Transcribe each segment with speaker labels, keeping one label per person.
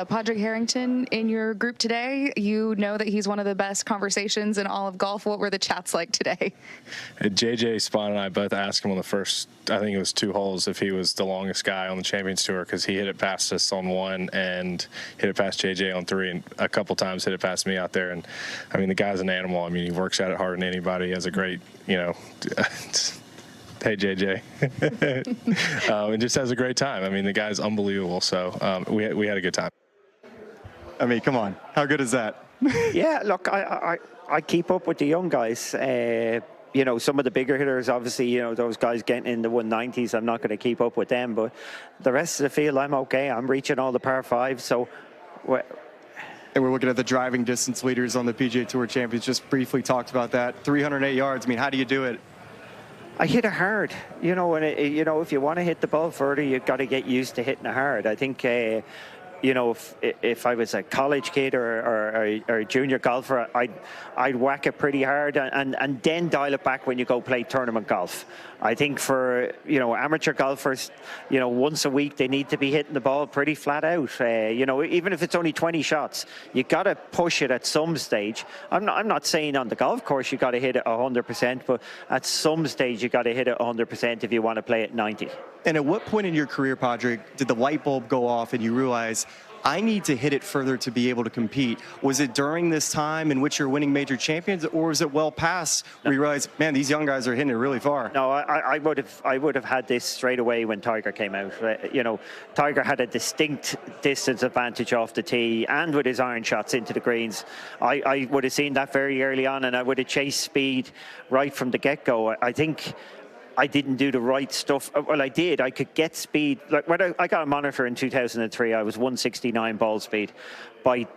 Speaker 1: Padraig Harrington in your group today. You know that he's one of the best conversations in all of golf. What were the chats like today?
Speaker 2: JJ, Spawn, and I both asked him on the first, I think it was 2 holes, if he was the longest guy on the Champions Tour, because he hit it past us on 1 and hit it past JJ on 3, and a couple times hit it past me out there. And I mean, the guy's an animal. I mean, he works at it harder than anybody. He has a great, hey, JJ. And just has a great time. I mean, the guy's unbelievable. So we had a good time.
Speaker 3: I mean, come on. How good is that?
Speaker 4: Yeah, look, I keep up with the young guys. Some of the bigger hitters, obviously, those guys getting in the 190s, I'm not going to keep up with them. But the rest of the field, I'm okay. I'm reaching all the par 5s. So,
Speaker 3: and we're looking at the driving distance leaders on the PGA Tour Champions. Just briefly talked about that. 308 yards. I mean, how do you do it?
Speaker 4: I hit it hard. If you want to hit the ball further, you've got to get used to hitting it hard. I think... if I was a college kid or a junior golfer, I'd whack it pretty hard and then dial it back when you go play tournament golf. I think for amateur golfers, once a week they need to be hitting the ball pretty flat out. Even if it's only 20 shots, you got to push it at some stage. I'm not saying on the golf course you got to hit it 100%, but at some stage you got to hit it 100% if you want to play at 90.
Speaker 3: And at what point in your career, Padraig, did the light bulb go off and you realize, I need to hit it further to be able to compete? Was it during this time in which you're winning major champions, or was it well past where you realized, man, these young guys are hitting it really far?
Speaker 4: No, I would have had this straight away when Tiger came out. Tiger had a distinct distance advantage off the tee and with his iron shots into the greens. I would have seen that very early on, and I would have chased speed right from the get-go. I think I didn't do the right stuff. Well, I did. I could get speed. Like when I got a monitor in 2003, I was 169 ball speed. By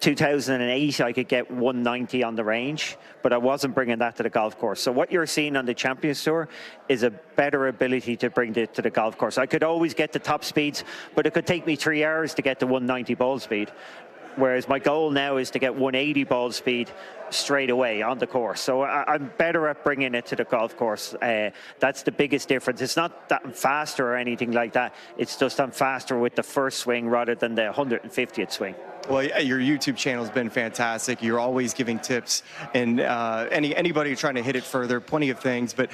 Speaker 4: 2008, I could get 190 on the range, but I wasn't bringing that to the golf course. So what you're seeing on the Champions Tour is a better ability to bring it to the golf course. I could always get the top speeds, but it could take me 3 hours to get to 190 ball speed. Whereas my goal now is to get 180 ball speed straight away on the course. So I'm better at bringing it to the golf course. That's the biggest difference. It's not that I'm faster or anything like that. It's just I'm faster with the first swing rather than the 150th swing.
Speaker 3: Well, your YouTube channel has been fantastic. You're always giving tips, and anybody trying to hit it further, plenty of things. But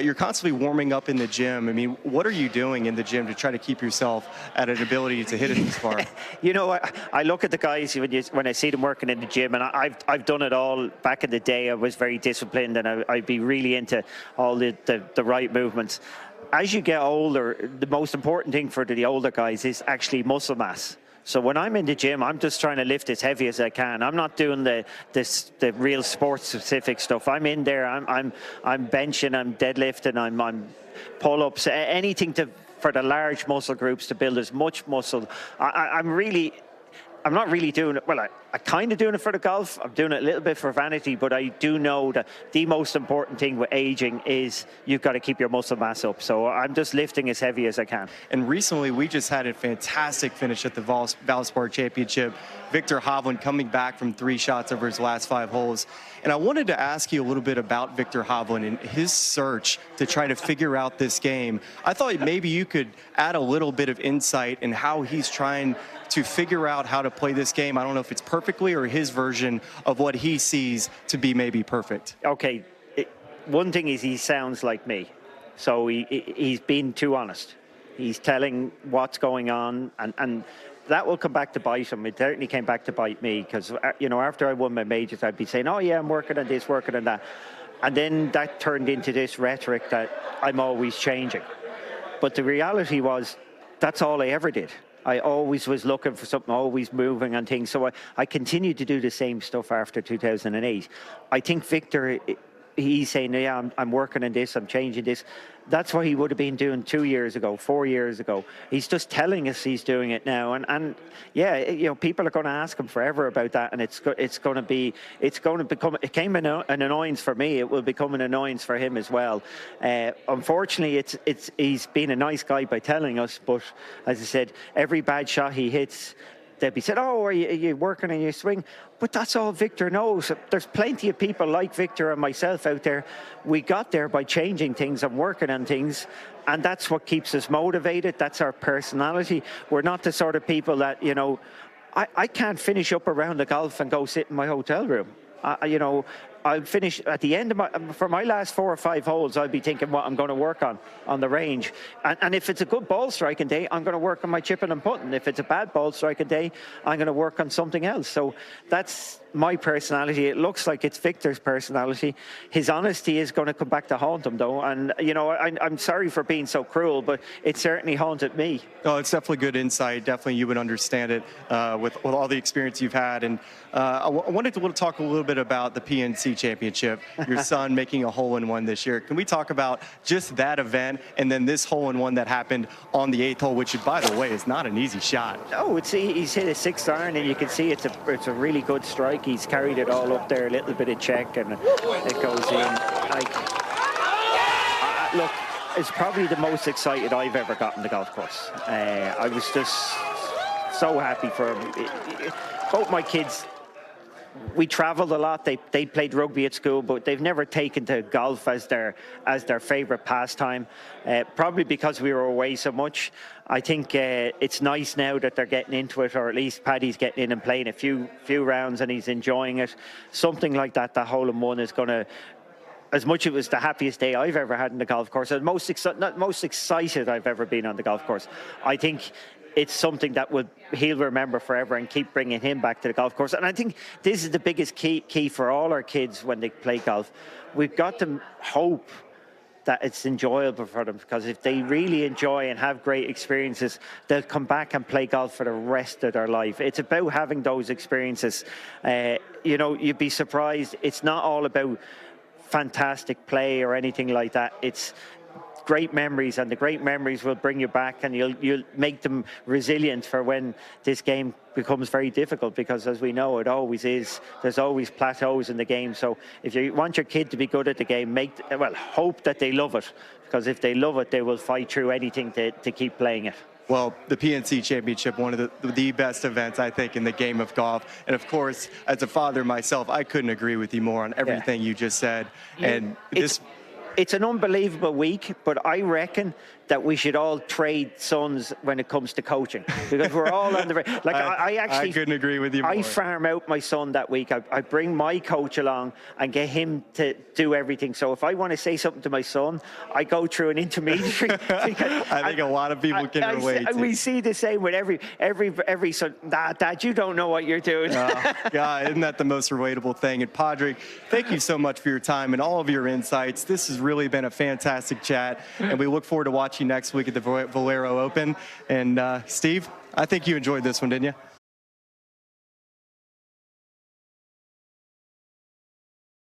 Speaker 3: you're constantly warming up in the gym. I mean, what are you doing in the gym to try to keep yourself at an ability to hit it this far?
Speaker 4: I look at the guys when I see them working in the gym, and I've done it all. Back in the day, I was very disciplined, and I'd be really into all the right movements. As you get older, the most important thing for the older guys is actually muscle mass. So when I'm in the gym, I'm just trying to lift as heavy as I can. I'm not doing the real sports-specific stuff. I'm in there. I'm benching. I'm deadlifting. I'm pull-ups. Anything for the large muscle groups to build as much muscle. I'm not really doing it. Well, I kind of doing it for the golf. I'm doing it a little bit for vanity, but I do know that the most important thing with aging is you've got to keep your muscle mass up. So I'm just lifting as heavy as I can.
Speaker 3: And recently, we just had a fantastic finish at the Valspar Championship. Victor Hovland coming back from 3 shots over his last 5 holes. And I wanted to ask you a little bit about Victor Hovland and his search to try to figure out this game. I thought maybe you could add a little bit of insight in how he's trying to figure out how to play this game. I don't know if it's perfectly or his version of what he sees to be maybe perfect.
Speaker 4: Okay, one thing is he sounds like me. So he's being too honest. He's telling what's going on, and that will come back to bite him. It certainly came back to bite me because, after I won my majors, I'd be saying, oh, yeah, I'm working on this, working on that. And then that turned into this rhetoric that I'm always changing. But the reality was that's all I ever did. I always was looking for something, always moving on things. So I continued to do the same stuff after 2008. I think Victor, he's saying, yeah, I'm working on this, I'm changing this. That's what he would have been doing 2 years ago, 4 years ago. He's just telling us he's doing it now. And yeah, people are going to ask him forever about that. And it's going to become, it came an annoyance for me. It will become an annoyance for him as well. Unfortunately, he's been a nice guy by telling us. But as I said, every bad shot he hits, they'll be said, oh, are you working on your swing? But that's all Victor knows. There's plenty of people like Victor and myself out there. We got there by changing things and working on things, and that's what keeps us motivated. That's our personality. We're not the sort of people that, I can't finish up a round of golf and go sit in my hotel room. You know, I'll finish at the end of for my last 4 or 5 holes, I'll be thinking what I'm going to work on the range. And if it's a good ball striking day, I'm going to work on my chipping and putting. If it's a bad ball striking day, I'm going to work on something else. So that's my personality. It looks like it's Victor's personality. His honesty is going to come back to haunt him, though. And, you know, I'm sorry for being so cruel, but it certainly haunted me.
Speaker 3: Oh, it's definitely good insight. Definitely you would understand it with all the experience you've had. And I wanted to talk a little bit about the PNC Championship, your son making a hole-in-one this year. Can we talk about just that event and then this hole-in-one that happened on the 8th hole, which, by the way, is not an easy shot?
Speaker 4: No, he's hit a 6th iron, and you can see it's a really good strike. He's carried it all up there, a little bit of check, and it goes in. Look, it's probably the most excited I've ever gotten the golf course. I was just so happy for him. Both my kids, we traveled a lot. They played rugby at school, but they've never taken to golf as their favorite pastime, probably because we were away so much. I think it's nice now that they're getting into it, or at least Paddy's getting in and playing a few rounds and he's enjoying it. Something like that hole-in-one is going to, as much as it was the happiest day I've ever had in the golf course, and most excited I've ever been on the golf course. I think it's something that he'll remember forever and keep bringing him back to the golf course. And I think this is the biggest key for all our kids when they play golf. We've got to hope that it's enjoyable for them, because if they really enjoy and have great experiences, they'll come back and play golf for the rest of their life. It's about having those experiences. You know, you'd be surprised. It's not all about fantastic play or anything like that. It's great memories, and the great memories will bring you back, and you'll make them resilient for when this game becomes very difficult, because as we know, it always is. There's always plateaus in the game. So if you want your kid to be good at the game, hope that they love it, because if they love it, they will fight through anything to keep playing it.
Speaker 3: Well, the PNC Championship, one of the best events, I think, in the game of golf. And, of course, as a father myself, I couldn't agree with you more on everything you just said. And
Speaker 4: it's an unbelievable week, but I reckon that we should all trade sons when it comes to coaching, because we're all on the like. I
Speaker 3: couldn't agree with you more.
Speaker 4: I farm out my son that week. I bring my coach along and get him to do everything. So if I want to say something to my son, I go through an intermediary.
Speaker 3: I think a lot of people can relate.
Speaker 4: We see the same with every son. Dad, you don't know what you're doing.
Speaker 3: God, isn't that the most relatable thing? And Padraig, thank you so much for your time and all of your insights. This has really been a fantastic chat, and we look forward to watching you next week at the Valero Open. And Steve, I think you enjoyed this one, didn't you?